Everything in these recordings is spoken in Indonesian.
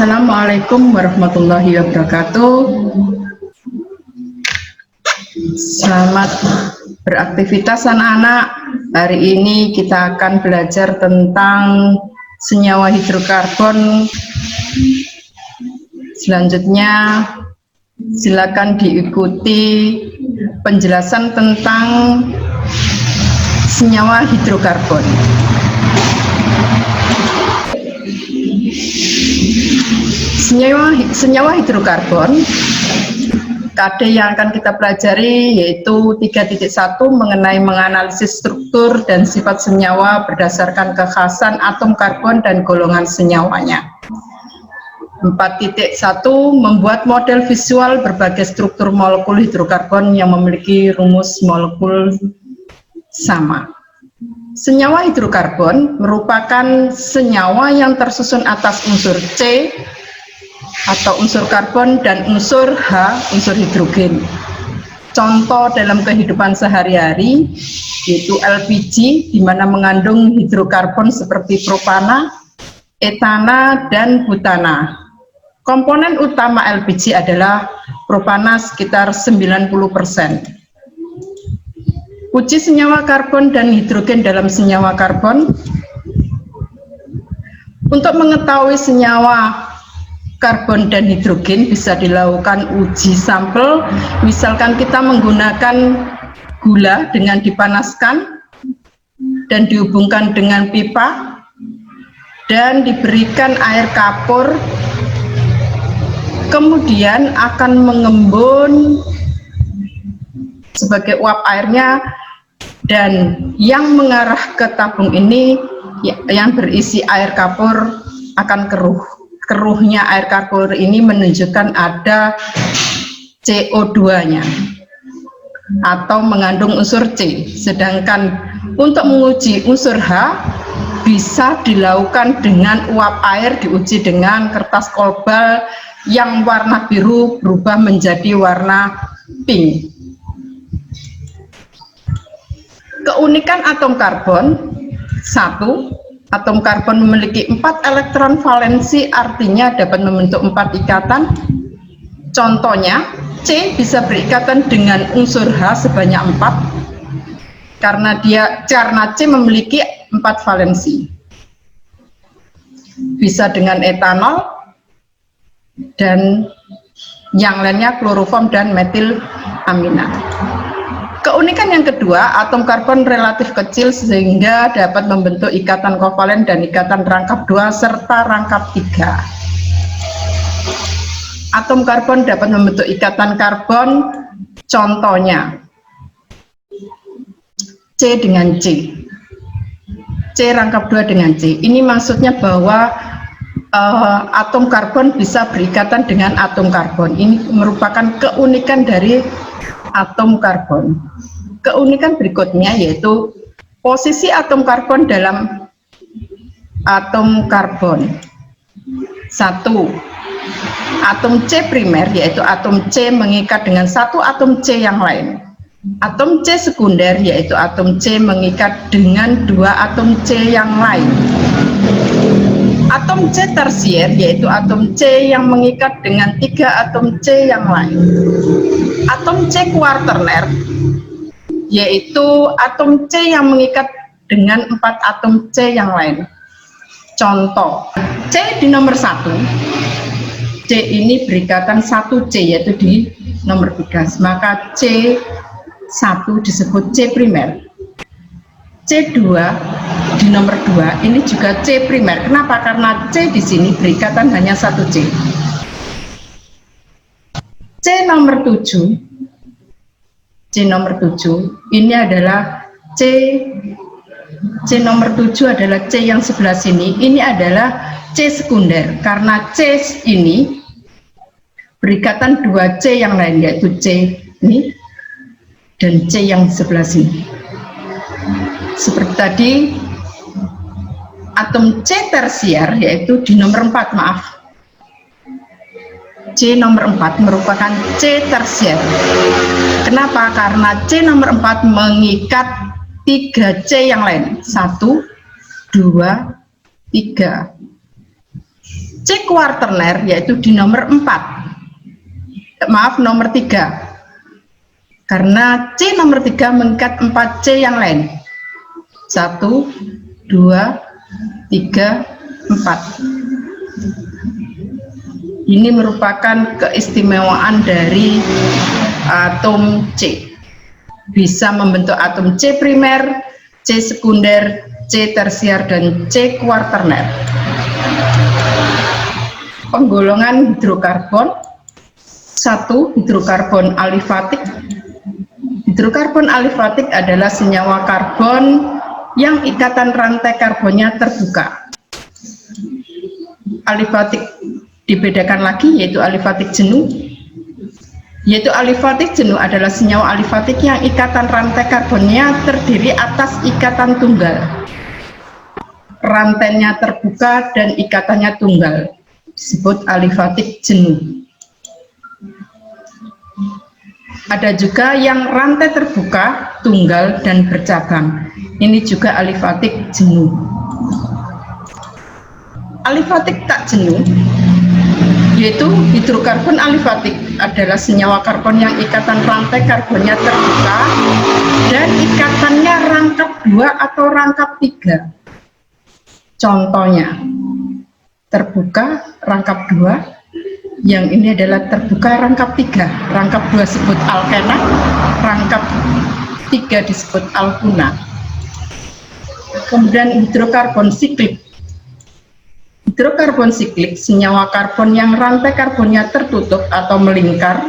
Assalamualaikum warahmatullahi wabarakatuh. Selamat beraktivitas anak-anak. Hari ini kita akan belajar tentang senyawa hidrokarbon. Selanjutnya silakan diikuti penjelasan tentang senyawa hidrokarbon. Senyawa hidrokarbon, KD yang akan kita pelajari yaitu 3.1 mengenai menganalisis struktur dan sifat senyawa berdasarkan kekhasan atom karbon dan golongan senyawanya. 4.1 membuat model visual berbagai struktur molekul hidrokarbon yang memiliki rumus molekul sama. Senyawa hidrokarbon merupakan senyawa yang tersusun atas unsur C atau unsur karbon dan unsur H, unsur hidrogen. Contoh dalam kehidupan sehari-hari yaitu LPG, di mana mengandung hidrokarbon seperti propana, etana, dan butana. Komponen utama LPG adalah propana sekitar 90%. Uji senyawa karbon dan hidrogen dalam senyawa karbon. Untuk mengetahui senyawa karbon dan hidrogen bisa dilakukan uji sampel, misalkan kita menggunakan gula dengan dipanaskan dan dihubungkan dengan pipa dan diberikan air kapur, kemudian akan mengembun sebagai uap airnya, dan yang mengarah ke tabung ini yang berisi air kapur akan keruh. Keruhnya air kapur ini menunjukkan ada CO2-nya atau mengandung unsur C. Sedangkan untuk menguji unsur H bisa dilakukan dengan uap air, diuji dengan kertas kobal yang warna biru berubah menjadi warna pink. Keunikan atom karbon: 1. Atom karbon memiliki 4 elektron valensi, artinya dapat membentuk 4 ikatan. Contohnya, C bisa berikatan dengan unsur H sebanyak 4 karena C memiliki 4 valensi. Bisa dengan etanol dan yang lainnya kloroform dan metil amina. Keunikan yang kedua, atom karbon relatif kecil sehingga dapat membentuk ikatan kovalen dan ikatan rangkap 2 serta rangkap 3. Atom karbon dapat membentuk ikatan karbon, contohnya C dengan C, C rangkap 2 dengan C. Ini maksudnya bahwa atom karbon bisa berikatan dengan atom karbon. Ini merupakan keunikan dari atom karbon. Keunikan berikutnya yaitu posisi atom karbon dalam atom karbon. 1. Atom C primer, yaitu atom C mengikat dengan satu atom C yang lain. Atom C sekunder, yaitu atom C mengikat dengan 2 atom C yang lain. Atom C tersier, yaitu atom C yang mengikat dengan 3 atom C yang lain. Atom C kuarterner, yaitu atom C yang mengikat dengan 4 atom C yang lain. Contoh, C di nomor 1, C ini berikatan 1 C, yaitu di nomor 3, maka C1 disebut C primer. C2 di nomor 2 ini juga C primer. Kenapa? Karena C di sini berikatan hanya 1 C. C nomor 7, C nomor 7 ini adalah C nomor 7 adalah C yang sebelah sini. Ini adalah C sekunder karena C ini berikatan 2 C yang lain, yaitu C ini dan C yang sebelah sini. Seperti tadi, atom C tersier yaitu di nomor 4, maaf. C nomor 4 merupakan C tersier. Kenapa? Karena C nomor 4 mengikat 3 C yang lain. 1, 2, 3. C kuarterner yaitu di nomor 4. Maaf, nomor 3. Karena C nomor 3 mengikat 4 C yang lain. 1, 2, 3, 4. Ini merupakan keistimewaan dari atom C. Bisa membentuk atom C primer, C sekunder, C tersier, dan C kuarterner. Penggolongan hidrokarbon. 1. Hidrokarbon alifatik. Hidrokarbon alifatik adalah senyawa karbon yang ikatan rantai karbonnya terbuka. Alifatik dibedakan lagi, yaitu alifatik jenuh. Alifatik jenuh adalah senyawa alifatik yang ikatan rantai karbonnya terdiri atas ikatan tunggal. Rantainya terbuka dan ikatannya tunggal, disebut alifatik jenuh. Ada juga yang rantai terbuka, tunggal, dan bercabang. Ini juga alifatik jenuh. Alifatik tak jenuh, yaitu hidrokarbon alifatik adalah senyawa karbon yang ikatan rantai karbonnya terbuka dan ikatannya rangkap 2 atau rangkap 3. Contohnya, terbuka rangkap 2, yang ini adalah terbuka rangkap 3. Rangkap 2 disebut alkena, rangkap 3 disebut alkuna. Kemudian hidrokarbon siklik. Hidrokarbon siklik senyawa karbon yang rantai karbonnya tertutup atau melingkar.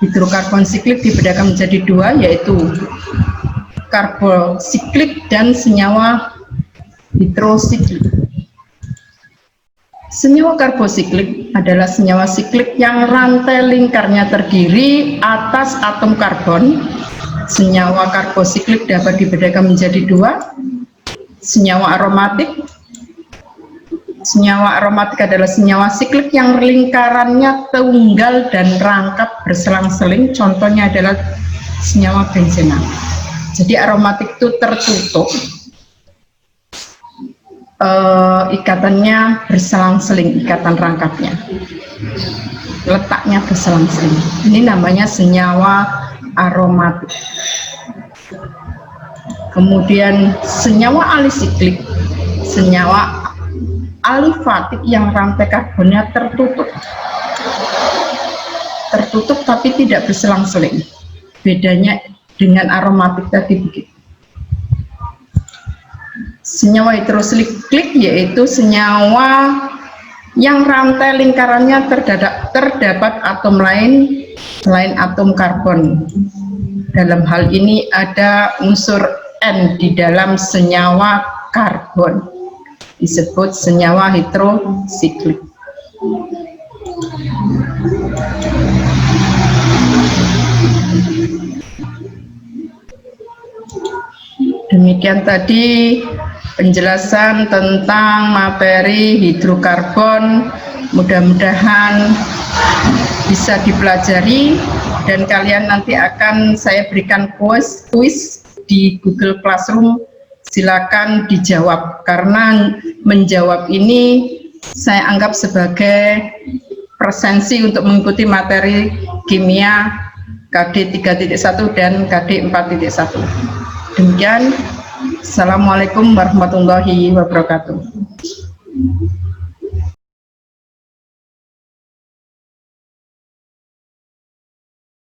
Hidrokarbon siklik dibedakan menjadi 2, yaitu karbosiklik dan senyawa hidrosiklik. Senyawa karbosiklik adalah senyawa siklik yang rantai lingkarnya terdiri atas atom karbon. Senyawa karbosiklik dapat dibedakan menjadi 2. Senyawa aromatik. Senyawa aromatik adalah senyawa siklik yang lingkarannya tunggal dan rangkap berselang-seling. Contohnya adalah senyawa benzena. Jadi aromatik itu tertutup, ikatannya berselang-seling, ikatan rangkapnya, letaknya berselang-seling. Ini namanya senyawa aromatik. Kemudian senyawa alisiklik, senyawa alifatik yang rantai karbonnya tertutup tapi tidak berselang-seling. Bedanya dengan aromatik tadi begitu. Senyawa hidrosiklik yaitu senyawa yang rantai lingkarannya terdapat atom lain selain atom karbon. Dalam hal ini ada unsur N di dalam senyawa karbon, disebut senyawa hidrosiklik. Demikian tadi penjelasan tentang materi hidrokarbon. Mudah-mudahan bisa dipelajari dan kalian nanti akan saya berikan kuis di Google Classroom. Silakan dijawab, karena menjawab ini saya anggap sebagai presensi untuk mengikuti materi kimia KD 3.1 dan KD 4.1. Demikian, Assalamualaikum warahmatullahi wabarakatuh.